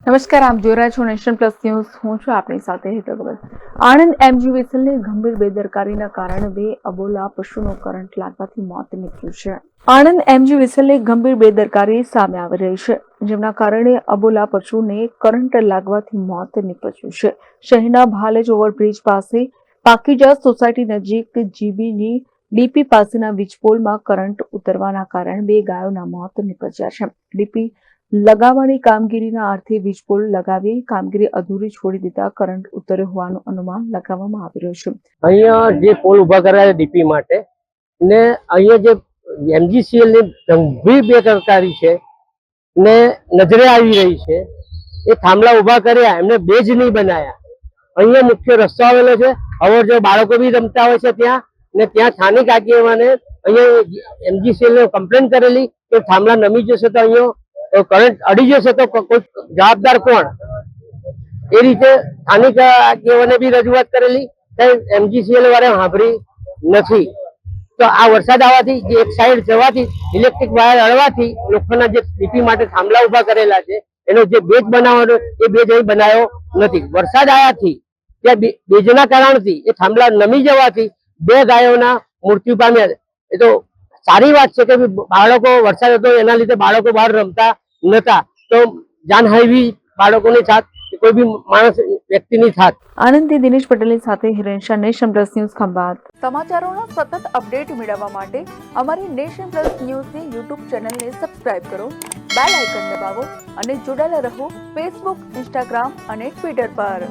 નમસ્કાર, આપ જોઈ રહ્યા છો નેશન પ્લસ ન્યૂઝ. હું છું આપની સાથે હેતલ ગોયલ. આણંદ એમજીવીસીએલની ગંભીર બેદરકારીના કારણે 2 અબોલા પશુનું કરંટ લાગવાથી મોત નીપજ્યું છે. આણંદ એમજીવીસીએલની ગંભીર બેદરકારી સામે આવી રહી છે, જેમના કારણે અબોલા પશુને કરંટ લાગવાથી મોત નીપજ્યું છે. શહેરના ભાલેજ ઓવરબ્રિજ પાસે પાકીજા સોસાયટી નજીક જીબીની ડીપી પાસેના વીજપોલમાં કરંટ ઉતરવાના કારણે 2 ગાયોના મોત નીપજ્યા છે. ડીપી લગાવવાની કામગીરીના અર્થે વીજપોલ લગાવી કામગીરી અધૂરી છોડી દેતા કરંટ ઉતર્યો હોવાનું અનુમાન લગાવવામાં આવી રહ્યું છે. અહીંયા જે પોલ ઉભા કરાયા ડીપી માટે ને અહીંયા જે એમજીસીએલ ની ગંભીર બેદરકારી છે ને નજરે આવી રહી છે. એ થાંભલા ઉભા કર્યા, એમને બેજ નહીં બનાયા. અહીંયા મુખ્ય રસ્તો આવેલો છે, અવર જો બાળકો બી રમતા હોય છે ત્યાં, ને ત્યાં સ્થાનિક આગેવાને અહીંયા એમજીસીએલ ને કમ્પ્લેન કરેલી કે થાંભલા નમી જશે તો અહીંયા કરંટ અડી જશે તો કોઈ જવાબદાર કોણ? એ રીતે સ્થાનિક આગેવાને બી રજૂઆત કરેલી, એમજીસીએલ વાળા સાંભળી નથી. તો આ વરસાદ આવવાથી જે એક સાઈડ જવાથી ઇલેક્ટ્રિક વાયર અડવાથી લોકોના જે ડીપી માટે થાંભલા ઉભા કરેલા છે એનો જે બેજ બનાવવાનો એ બેજ અહીં બનાવ્યો નથી. વરસાદ આવ્યાથી ત્યાં બેજના કારણથી એ થાંભલા નમી જવાથી 2 ગાયોના મૃત્યુ પામ્યા. એ તો સારી વાત છે કે બાળકો, વરસાદ હતો એના લીધે બાળકો બહાર રમતા નતા, તો જાનહાનિ બાળકોની થાત, કોઈ બી માણસ વ્યક્તિની થાત. આનંદથી દિનેશ પટેલની સાથે Hiren Shah, Nation Plus News, Khambhat. સમાચારોના સતત અપડેટ મેળવવા માટે અમારી નેશન પ્લસ ન્યૂઝની યુટ્યુબ ચેનલને સબસ્ક્રાઇબ કરો, બેલ આઇકન દબાવો અને જોડાયેલા રહો ફેસબુક, ઇન્સ્ટાગ્રામ અને ટ્વિટર પર.